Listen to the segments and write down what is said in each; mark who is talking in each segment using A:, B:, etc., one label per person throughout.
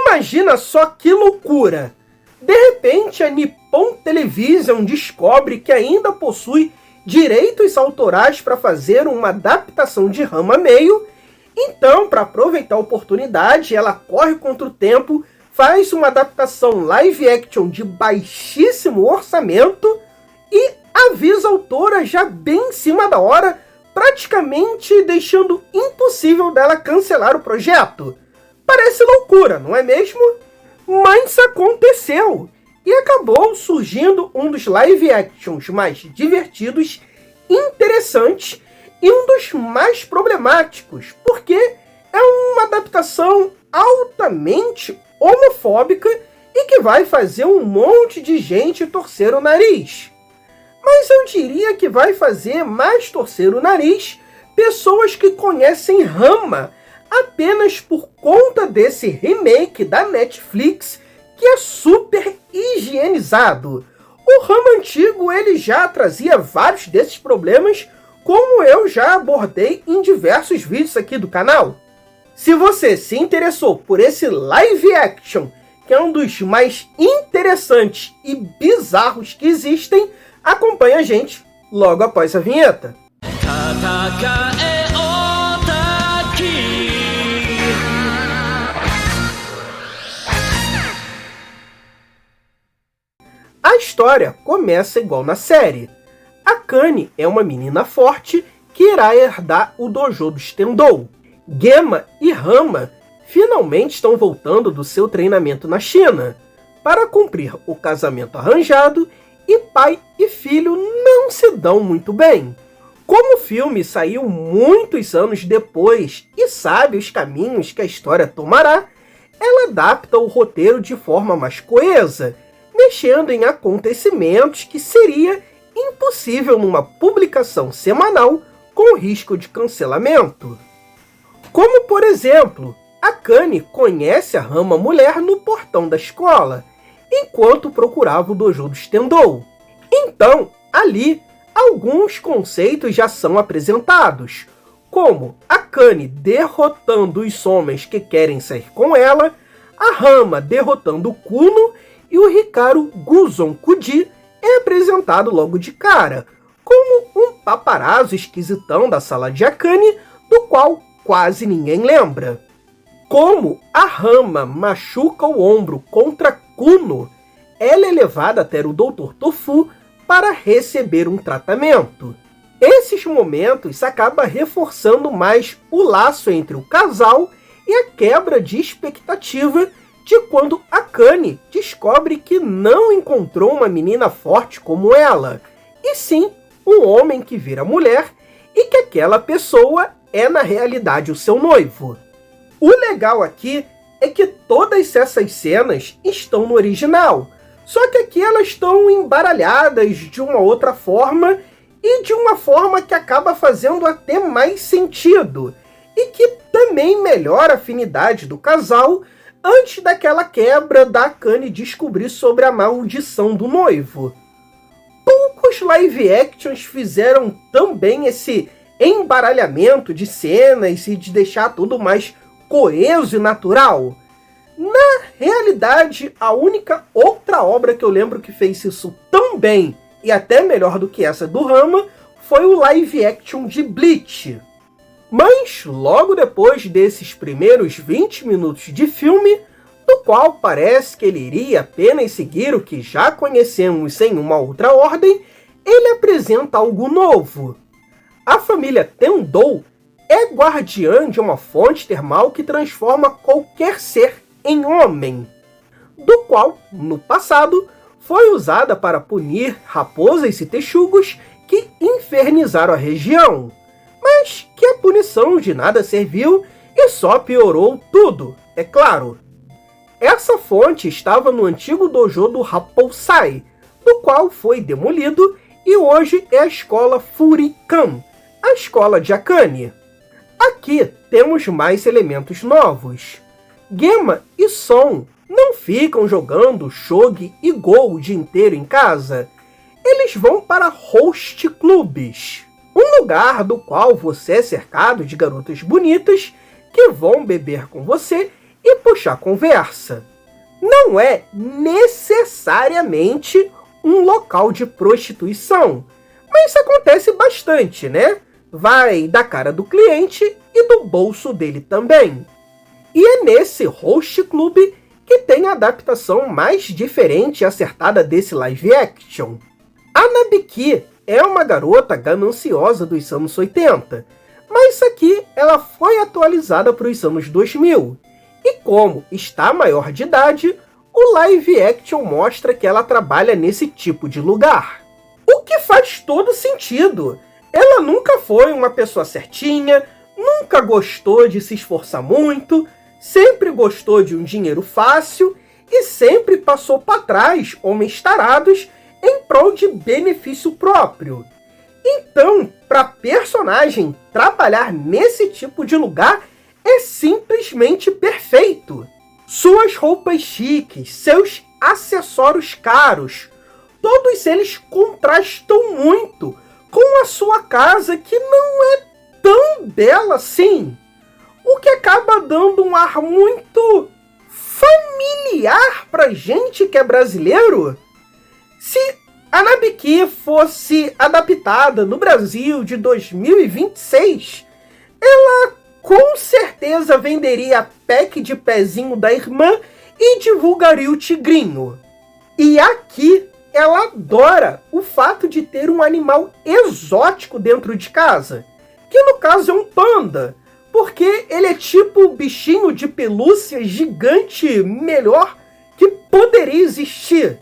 A: Imagina só que loucura! De repente, a Nippon Television descobre que ainda possui direitos autorais para fazer uma adaptação de Ranma meio. Então, para aproveitar a oportunidade, ela corre contra o tempo, faz uma adaptação live action de baixíssimo orçamento e avisa a autora já bem em cima da hora, praticamente deixando impossível dela cancelar o projeto. Parece loucura, não é mesmo? Mas aconteceu! E acabou surgindo um dos live actions mais divertidos, interessantes e um dos mais problemáticos, porque é uma adaptação altamente homofóbica e que vai fazer um monte de gente torcer o nariz. Mas eu diria que vai fazer mais torcer o nariz pessoas que conhecem Ranma apenas por conta desse remake da Netflix, que é super higienizado. O Ranma antigo ele já trazia vários desses problemas, como eu já abordei em diversos vídeos aqui do canal. Se você se interessou por esse live action, que é um dos mais interessantes e bizarros que existem, acompanhe a gente logo após a vinheta. A história começa igual na série. Akane é uma menina forte que irá herdar o dojo dos Tendou. Gemma e Ranma finalmente estão voltando do seu treinamento na China para cumprir o casamento arranjado e pai e filho não se dão muito bem. Como o filme saiu muitos anos depois e sabe os caminhos que a história tomará, ela adapta o roteiro de forma mais coesa, mexendo em acontecimentos que seria impossível numa publicação semanal com risco de cancelamento. Como, por exemplo, Akane conhece a Ranma mulher no portão da escola, enquanto procurava o dojo dos Tendou. Então, ali, alguns conceitos já são apresentados, como Akane derrotando os homens que querem sair com ela, a Ranma derrotando o Kuno e o Hikaru Guzon Kuji é apresentado logo de cara, como um paparazzo esquisitão da sala de Akane, do qual quase ninguém lembra. Como a Ranma machuca o ombro contra Kuno, ela é levada até o Dr. Tofu para receber um tratamento. Esses momentos acabam reforçando mais o laço entre o casal e a quebra de expectativa de quando Akane descobre que não encontrou uma menina forte como ela, e sim um homem que vira mulher e que aquela pessoa é na realidade o seu noivo. O legal aqui é que todas essas cenas estão no original, só que aqui elas estão embaralhadas de uma outra forma e de uma forma que acaba fazendo até mais sentido e que também melhora a afinidade do casal antes daquela quebra da Akane descobrir sobre a maldição do noivo. Poucos live actions fizeram também esse embaralhamento de cenas e de deixar tudo mais coeso e natural. Na realidade, a única outra obra que eu lembro que fez isso tão bem e até melhor do que essa do Ranma foi o live action de Bleach. Mas logo depois desses primeiros 20 minutos de filme, do qual parece que ele iria apenas seguir o que já conhecemos em uma outra ordem, ele apresenta algo novo. A família Tendou é guardiã de uma fonte termal que transforma qualquer ser em homem, do qual, no passado, foi usada para punir raposas e texugos que infernizaram a região, mas que a punição de nada serviu e só piorou tudo, é claro. Essa fonte estava no antigo dojo do Rappousai, do qual foi demolido e hoje é a escola Furikan, a escola de Akane. Aqui temos mais elementos novos. Gemma e Son não ficam jogando shogi e go o dia inteiro em casa. Eles vão para host clubs, um lugar do qual você é cercado de garotas bonitas que vão beber com você e puxar conversa. Não é necessariamente um local de prostituição, mas isso acontece bastante, né? Vai da cara do cliente e do bolso dele também. E é nesse Host Club que tem a adaptação mais diferente e acertada desse live action. A Nabiki é uma garota gananciosa dos anos 80, mas aqui ela foi atualizada para os anos 2000. E como está maior de idade, o live action mostra que ela trabalha nesse tipo de lugar. O que faz todo sentido. Ela nunca foi uma pessoa certinha, nunca gostou de se esforçar muito, sempre gostou de um dinheiro fácil e sempre passou para trás homens tarados em prol de benefício próprio. Então, para a personagem trabalhar nesse tipo de lugar é simplesmente perfeito. Suas roupas chiques, seus acessórios caros, todos eles contrastam muito com a sua casa, que não é tão bela assim, o que acaba dando um ar muito familiar pra gente que é brasileiro. Se a Nabiki fosse adaptada no Brasil de 2026, ela com certeza venderia pack de pezinho da irmã e divulgaria o tigrinho. E aqui ela adora o fato de ter um animal exótico dentro de casa, que no caso é um panda, porque ele é tipo o bichinho de pelúcia gigante melhor que poderia existir.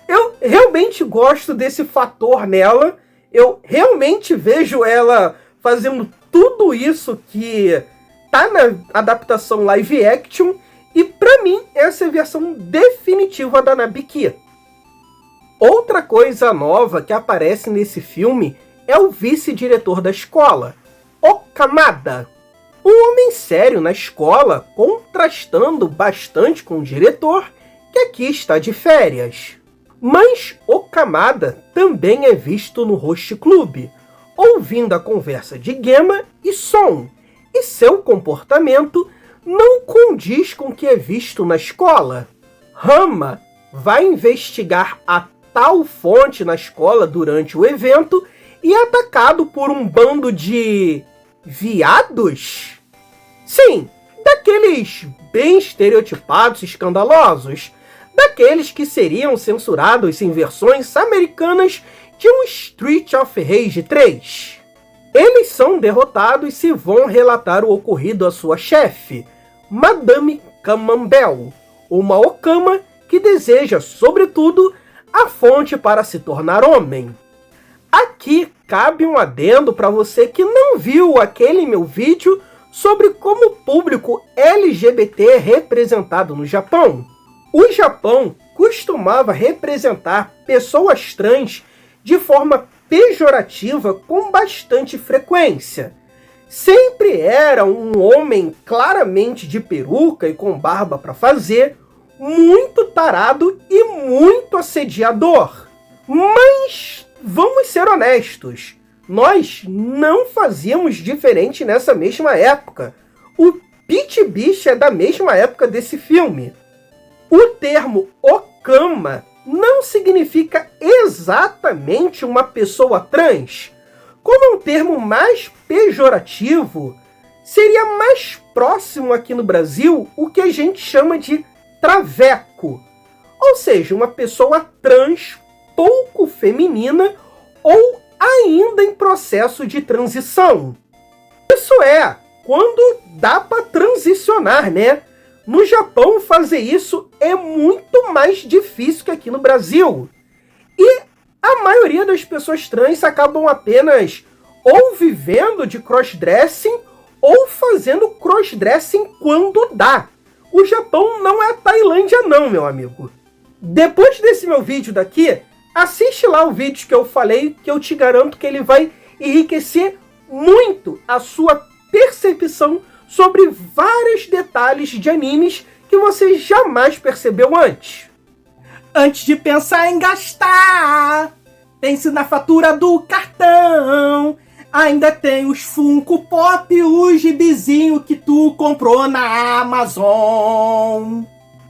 A: Eu realmente gosto desse fator nela, eu realmente vejo ela fazendo tudo isso que tá na adaptação live action, e pra mim essa é a versão definitiva da Nabiki. Outra coisa nova que aparece nesse filme é o vice-diretor da escola, Okamada. Um homem sério na escola, contrastando bastante com o diretor, que aqui está de férias. Mas Okamada também é visto no Host Club, ouvindo a conversa de Gema e Son, e seu comportamento não condiz com o que é visto na escola. Hama vai investigar a tal fonte na escola durante o evento e é atacado por um bando de viados? Sim, daqueles bem estereotipados e escandalosos, daqueles que seriam censurados em versões americanas de um Street of Rage 3. Eles são derrotados e vão relatar o ocorrido à sua chefe, Madame Camembert, uma Okama que deseja, sobretudo, a fonte para se tornar homem. Aqui cabe um adendo para você que não viu aquele meu vídeo sobre como o público LGBT é representado no Japão. O Japão costumava representar pessoas trans de forma pejorativa com bastante frequência. Sempre era um homem claramente de peruca e com barba para fazer, muito tarado e muito assediador. Mas vamos ser honestos, nós não fazíamos diferente nessa mesma época. O Pit Bish é da mesma época desse filme. O termo Okama não significa exatamente uma pessoa trans. Como é um termo mais pejorativo, seria mais próximo aqui no Brasil o que a gente chama de traveco, ou seja, uma pessoa trans pouco feminina ou ainda em processo de transição. Isso é, quando dá para transicionar, né? No Japão, fazer isso é muito mais difícil que aqui no Brasil. E a maioria das pessoas trans acabam apenas ou vivendo de crossdressing ou fazendo crossdressing quando dá. O Japão não é a Tailândia não, meu amigo. Depois desse meu vídeo daqui, assiste lá o vídeo que eu falei, que eu te garanto que ele vai enriquecer muito a sua percepção sobre vários detalhes de animes que você jamais percebeu antes. Antes de pensar em gastar, pense na fatura do cartão. ainda tem os Funko Pop e o gibizinho que tu comprou na Amazon.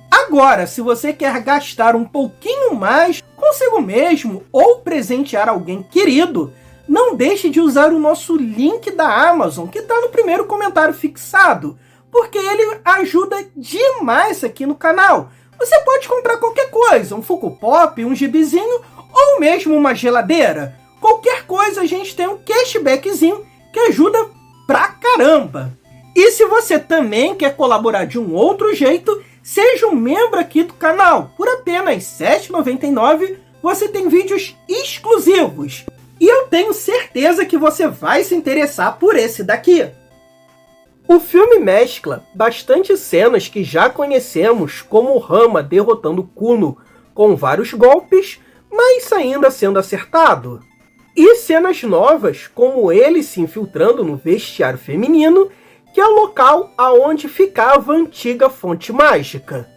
A: Agora, se você quer gastar um pouquinho mais consigo mesmo ou presentear alguém querido, não deixe de usar o nosso link da Amazon, que está no primeiro comentário fixado, porque ele ajuda demais aqui no canal. Você pode comprar qualquer coisa, um Funko Pop, um gibizinho ou mesmo uma geladeira. Qualquer coisa a gente tem um cashbackzinho que ajuda pra caramba. E se você também quer colaborar de um outro jeito, seja um membro aqui do canal. Por apenas R$ 7,99 você tem vídeos exclusivos. E eu tenho certeza que você vai se interessar por esse daqui. O filme mescla bastante cenas que já conhecemos, como Rama derrotando Kuno com vários golpes, mas ainda sendo acertado. E cenas novas, como ele se infiltrando no vestiário feminino, que é o local aonde ficava a antiga fonte mágica.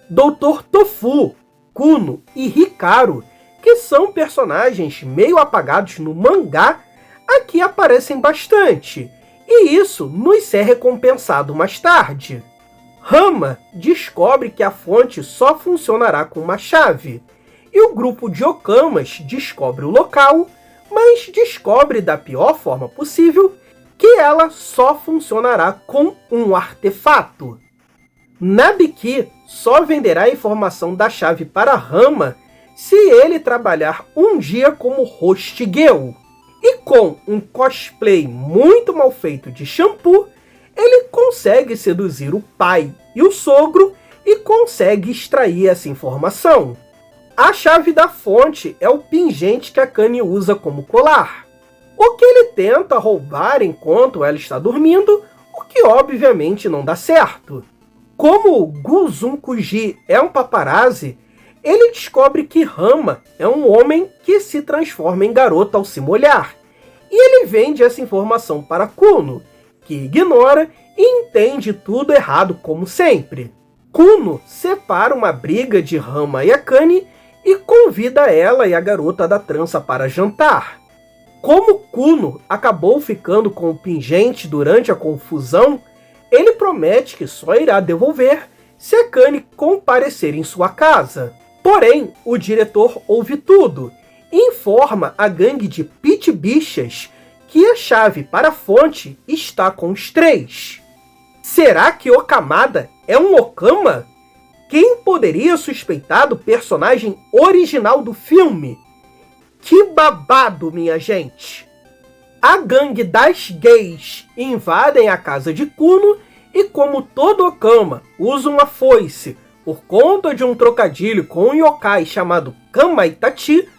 A: Dr. Tofu, Kuno e Hikaru, que são personagens meio apagados no mangá, aqui aparecem bastante, e isso nos é recompensado mais tarde. Rama descobre que a fonte só funcionará com uma chave, e o grupo de Okamas descobre o local, mas descobre da pior forma possível que ela só funcionará com um artefato. Nabiki só venderá a informação da chave para Rama se ele trabalhar um dia como host girl. E com um cosplay muito mal feito de shampoo, ele consegue seduzir o pai e o sogro e consegue extrair essa informação. A chave da fonte é o pingente que a Akane usa como colar, o que ele tenta roubar enquanto ela está dormindo, o que obviamente não dá certo. Como Guzun Kuji é um paparazzi, ele descobre que Rama é um homem que se transforma em garota ao se molhar, e ele vende essa informação para Kuno, que ignora e entende tudo errado como sempre. Kuno separa uma briga de Rama e Akane e convida ela e a garota da trança para jantar. Como Kuno acabou ficando com o pingente durante a confusão, ele promete que só irá devolver se Akane comparecer em sua casa. Porém, o diretor ouve tudo e informa a gangue de Pit Bichas que a chave para a fonte está com os três. Será que Okamada é um Okama? Quem poderia suspeitar do personagem original do filme? Que babado, minha gente! A gangue das gays invadem a casa de Kuno e, como todo Okama, usam uma foice por conta de um trocadilho com um yokai chamado Kamaitachi.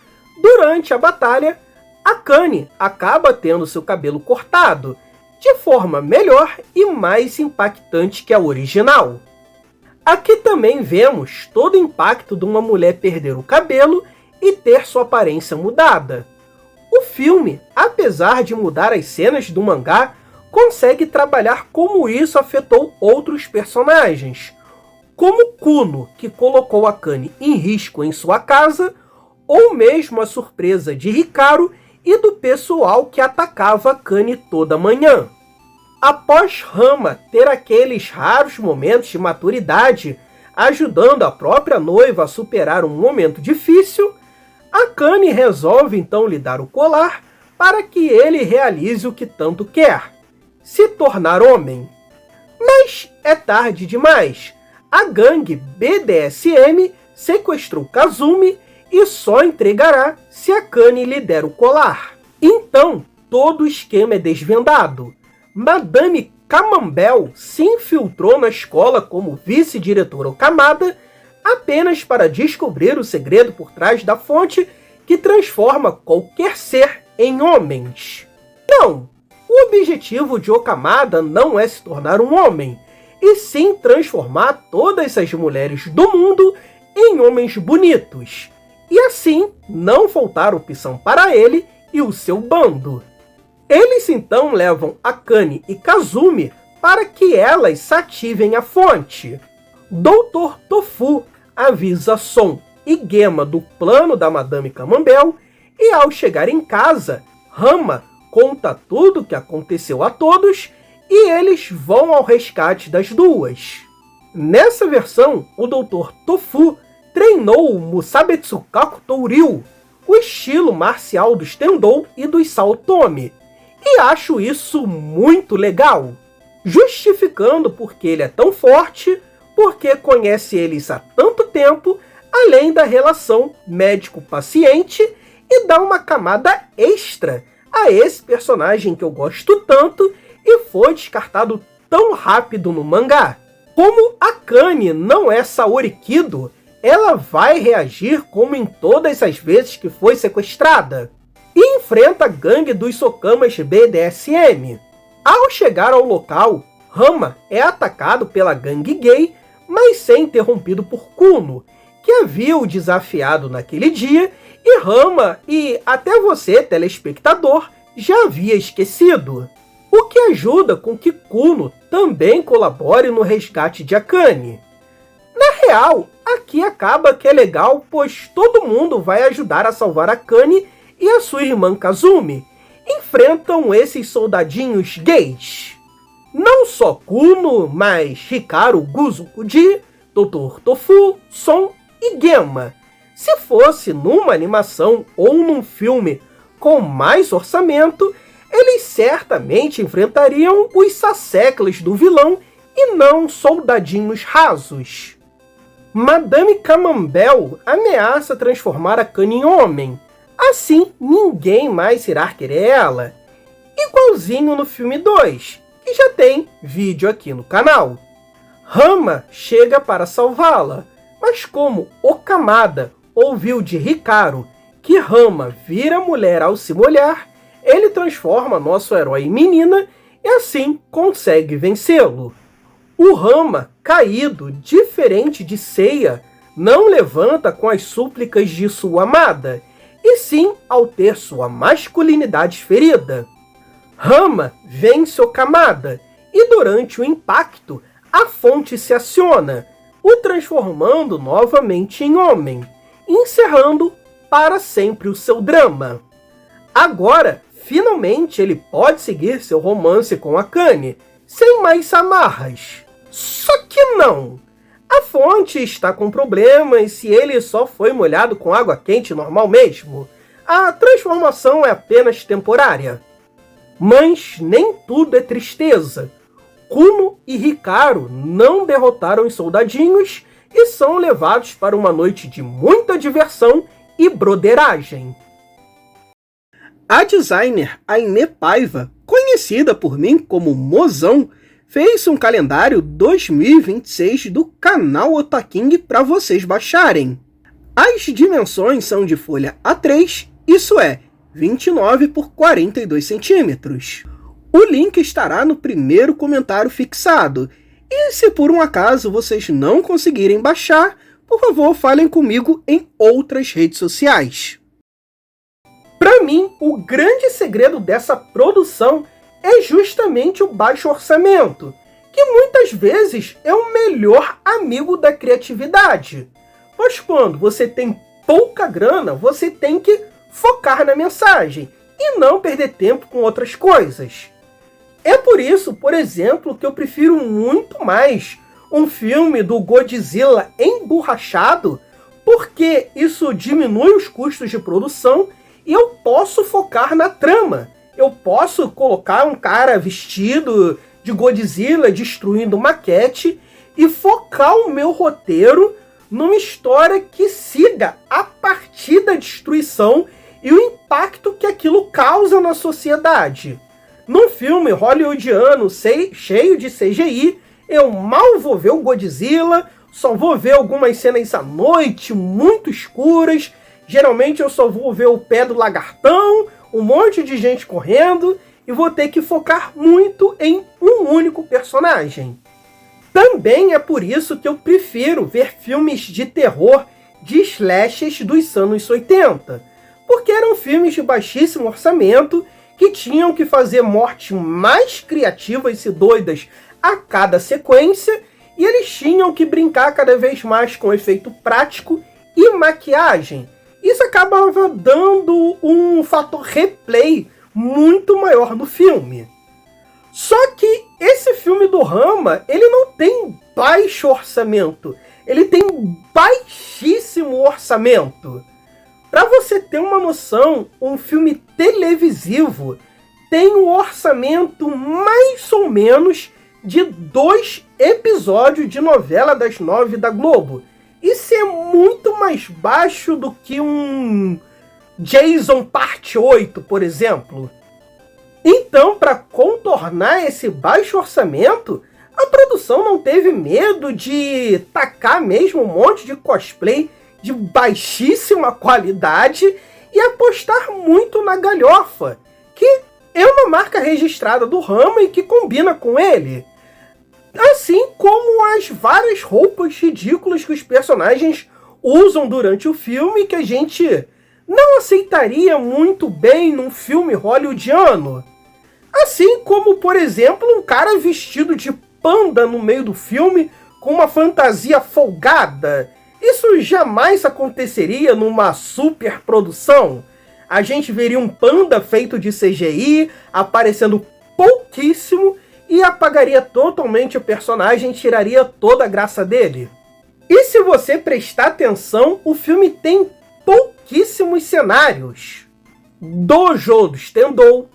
A: Durante a batalha, Akane acaba tendo seu cabelo cortado, de forma melhor e mais impactante que a original. Aqui também vemos todo o impacto de uma mulher perder o cabelo e ter sua aparência mudada. O filme, apesar de mudar as cenas do mangá, consegue trabalhar como isso afetou outros personagens, como Kuno, que colocou Akane em risco em sua casa, ou mesmo a surpresa de Hikaru e do pessoal que atacava Akane toda manhã. Após Rama ter aqueles raros momentos de maturidade, ajudando a própria noiva a superar um momento difícil, Akane resolve então lhe dar o colar para que ele realize o que tanto quer, se tornar homem. Mas é tarde demais. A gangue BDSM sequestrou Kazumi e só entregará se Akane lhe der o colar. Então, todo o esquema é desvendado. Madame Camembert se infiltrou na escola como vice-diretora Okamada apenas para descobrir o segredo por trás da fonte que transforma qualquer ser em homens. Não, o objetivo de Okamada não é se tornar um homem, e sim transformar todas as mulheres do mundo em homens bonitos, e assim não faltar opção para ele e o seu bando. Eles então levam Akane e Kazumi para que elas ativem a fonte. Dr. Tofu avisa Son e Gema do plano da Madame Camembert e ao chegar em casa, Rama conta tudo o que aconteceu a todos e eles vão ao resgate das duas. Nessa versão, o Dr. Tofu treinou o Musabetsukaku Touryu, o estilo marcial dos Tendou e dos Saotome, e acho isso muito legal, justificando porque ele é tão forte, porque conhece eles há tanto tempo, além da relação médico-paciente, e dá uma camada extra a esse personagem que eu gosto tanto e foi descartado tão rápido no mangá. Como Akane não é Saori Kido, ela vai reagir como em todas as vezes que foi sequestrada, e enfrenta a gangue dos Sokamas BDSM. Ao chegar ao local, Rama é atacado pela gangue gay, mas é interrompido por Kuno, que havia o desafiado naquele dia, e Rama, e até você, telespectador, já havia esquecido. O que ajuda com que Kuno também colabore no resgate de Akane. Na real, aqui acaba que é legal, pois todo mundo vai ajudar a salvar Akane e a sua irmã Kazumi. Enfrentam esses soldadinhos gays. Não só Kuno, mas Hikaru Guzukuji, Dr. Tofu, Son e Gemma. Se fosse numa animação ou num filme com mais orçamento, eles certamente enfrentariam os saseclas do vilão e não soldadinhos rasos. Madame Camembert ameaça transformar Akane em homem. Assim, ninguém mais irá querer ela. Igualzinho no filme 2, que já tem vídeo aqui no canal. Rama chega para salvá-la, mas como Okamada ouviu de Hikaru que Rama vira mulher ao se molhar, ele transforma nosso herói em menina e assim consegue vencê-lo. O Rama, caído, diferente de Seiya, não levanta com as súplicas de sua amada, e sim ao ter sua masculinidade ferida. Rama vence Okamada, e durante o impacto, a fonte se aciona, o transformando novamente em homem, encerrando para sempre o seu drama. Agora, finalmente ele pode seguir seu romance com Akane, sem mais amarras. Só que não! A fonte está com problemas se ele só foi molhado com água quente normal mesmo. A transformação é apenas temporária. Mas nem tudo é tristeza. Kuno e Hikaru não derrotaram os soldadinhos e são levados para uma noite de muita diversão e broderagem. A designer Aine Paiva, conhecida por mim como Mozão, fez um calendário 2026 do canal Otaking para vocês baixarem. As dimensões são de folha A3, isso é, 29 por 42 centímetros. O link estará no primeiro comentário fixado. E se por um acaso vocês não conseguirem baixar, por favor falem comigo em outras redes sociais. Para mim, o grande segredo dessa produção é justamente o baixo orçamento, que muitas vezes é o melhor amigo da criatividade. Pois quando você tem pouca grana, você tem que focar na mensagem e não perder tempo com outras coisas. É por isso, por exemplo, que eu prefiro muito mais um filme do Godzilla emborrachado, porque isso diminui os custos de produção e eu posso focar na trama. Eu posso colocar um cara vestido de Godzilla destruindo maquete e focar o meu roteiro numa história que siga a partir da destruição e o impacto que aquilo causa na sociedade. Num filme hollywoodiano cheio de CGI, eu mal vou ver o Godzilla, só vou ver algumas cenas à noite, muito escuras. Geralmente eu só vou ver o pé do lagartão, um monte de gente correndo, e vou ter que focar muito em um único personagem. Também é por isso que eu prefiro ver filmes de terror de slashes dos anos 80, porque eram filmes de baixíssimo orçamento que tinham que fazer mortes mais criativas e doidas a cada sequência, e eles tinham que brincar cada vez mais com efeito prático e maquiagem. Isso acabava dando um fator replay muito maior no filme. Só que esse filme do Rama, ele não tem baixo orçamento, ele tem baixíssimo orçamento. Para você ter uma noção, um filme televisivo tem um orçamento mais ou menos de 2 episódios de novela das 9 da Globo. Isso é muito mais baixo do que um Jason Parte 8, por exemplo. Então, para contornar esse baixo orçamento, a produção não teve medo de tacar mesmo um monte de cosplay de baixíssima qualidade e apostar muito na galhofa, que é uma marca registrada do Rama e que combina com ele. Assim como as várias roupas ridículas que os personagens usam durante o filme, que a gente não aceitaria muito bem num filme hollywoodiano. Assim como, por exemplo, um cara vestido de panda no meio do filme com uma fantasia folgada. Isso jamais aconteceria numa superprodução. A gente veria um panda feito de CGI, aparecendo pouquíssimo, e apagaria totalmente o personagem e tiraria toda a graça dele. E se você prestar atenção, o filme tem pouquíssimos cenários. Dojo do Stendhal,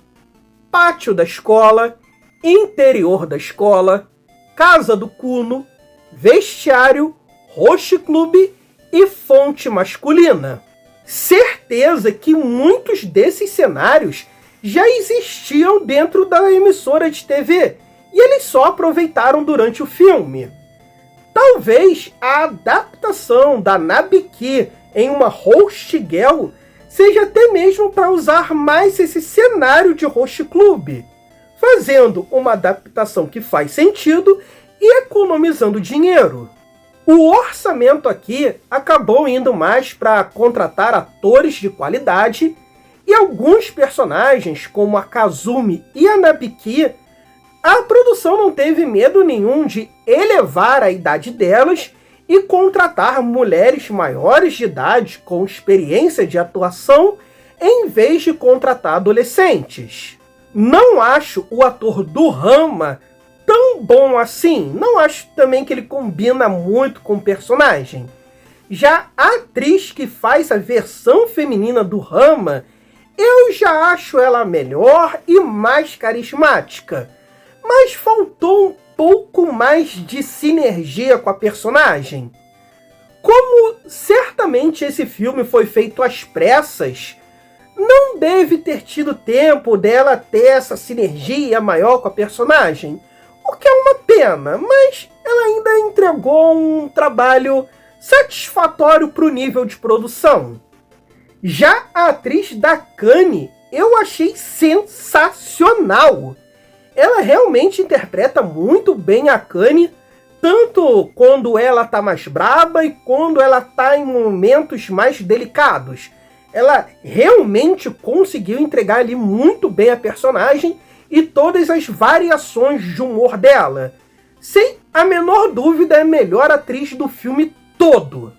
A: pátio da escola, interior da escola, casa do Kuno, vestiário, Roche Clube e fonte masculina. Certeza que muitos desses cenários já existiam dentro da emissora de TV e eles só aproveitaram durante o filme. Talvez a adaptação da Nabiki em uma host girl seja até mesmo para usar mais esse cenário de Roche Clube, fazendo uma adaptação que faz sentido e economizando dinheiro. O orçamento aqui acabou indo mais para contratar atores de qualidade e alguns personagens, como a Kazumi e a Nabiki, a produção não teve medo nenhum de elevar a idade delas e contratar mulheres maiores de idade com experiência de atuação em vez de contratar adolescentes. Não acho o ator do Rama tão bom assim, não acho também que ele combina muito com o personagem. Já a atriz que faz a versão feminina do Rama, eu já acho ela melhor e mais carismática, mas faltou um pouco mais de sinergia com a personagem. Como certamente esse filme foi feito às pressas, não deve ter tido tempo dela ter essa sinergia maior com a personagem, o que é uma pena, mas ela ainda entregou um trabalho satisfatório para o nível de produção. Já a atriz da Kanye, eu achei sensacional. Ela realmente interpreta muito bem a Kanye, tanto quando ela tá mais braba e quando ela tá em momentos mais delicados. Ela realmente conseguiu entregar ali muito bem a personagem e todas as variações de humor dela. Sem a menor dúvida, é a melhor atriz do filme todo.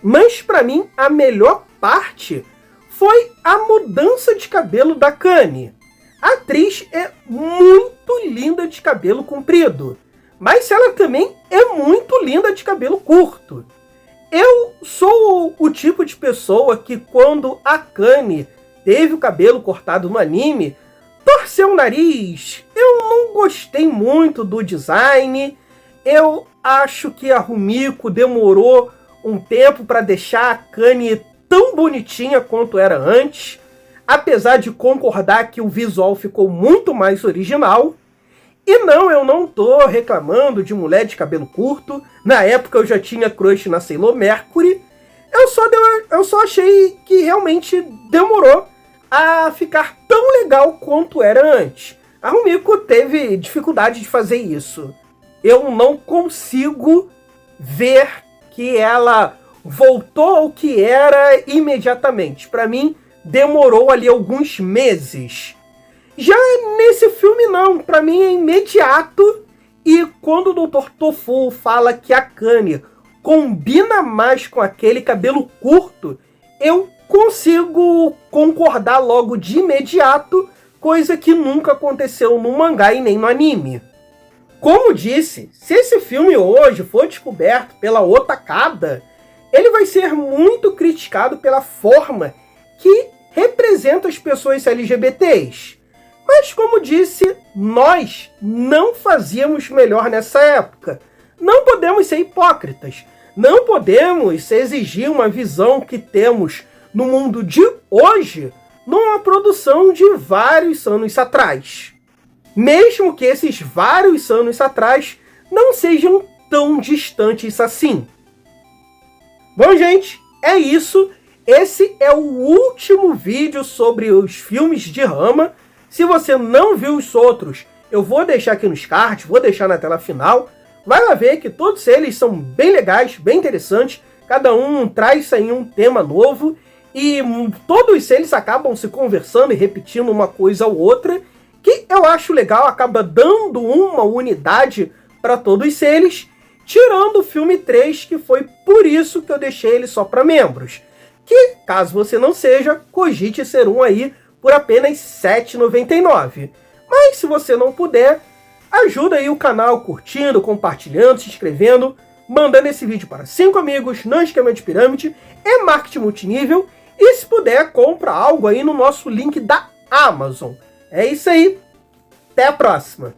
A: Mas para mim, a melhor parte foi a mudança de cabelo da Kanye. A atriz é muito linda de cabelo comprido, mas ela também é muito linda de cabelo curto. Eu sou o tipo de pessoa que, quando a Kanye teve o cabelo cortado no anime, torceu o nariz. Eu não gostei muito do design. Eu acho que a Rumiko demorou um tempo para deixar a Kanye tão bonitinha quanto era antes, apesar de concordar que o visual ficou muito mais original. E não, eu não tô reclamando de mulher de cabelo curto. Na época eu já tinha crush na Sailor Mercury. Eu só achei que realmente demorou a ficar tão legal quanto era antes. A Rumiko teve dificuldade de fazer isso. Eu não consigo ver que ela voltou ao que era imediatamente. Para mim, demorou ali alguns meses. Já nesse filme não, para mim é imediato. E quando o Dr. Tofu fala que a Kanye combina mais com aquele cabelo curto, eu consigo concordar logo de imediato, coisa que nunca aconteceu no mangá e nem no anime. Como disse, se esse filme hoje for descoberto pela Otakada, ele vai ser muito criticado pela forma que representa as pessoas LGBTs. Mas como disse, nós não fazíamos melhor nessa época. Não podemos ser hipócritas. Não podemos exigir uma visão que temos no mundo de hoje numa produção de vários anos atrás. Mesmo que esses vários anos atrás não sejam tão distantes assim. Bom, gente, é isso. Esse é o último vídeo sobre os filmes de Ranma. Se você não viu os outros, eu vou deixar aqui nos cards, vou deixar na tela final. Vai lá ver que todos eles são bem legais, bem interessantes. Cada um traz aí um tema novo. E todos eles acabam se conversando e repetindo uma coisa ou outra, que eu acho legal, acaba dando uma unidade para todos eles, tirando o filme 3, que foi por isso que eu deixei ele só para membros. Que, caso você não seja, cogite ser um aí por apenas R$ 7,99. Mas se você não puder, ajuda aí o canal curtindo, compartilhando, se inscrevendo, mandando esse vídeo para 5 amigos, não esquema de pirâmide, é marketing multinível. E se puder, compra algo aí no nosso link da Amazon. É isso aí. Até a próxima.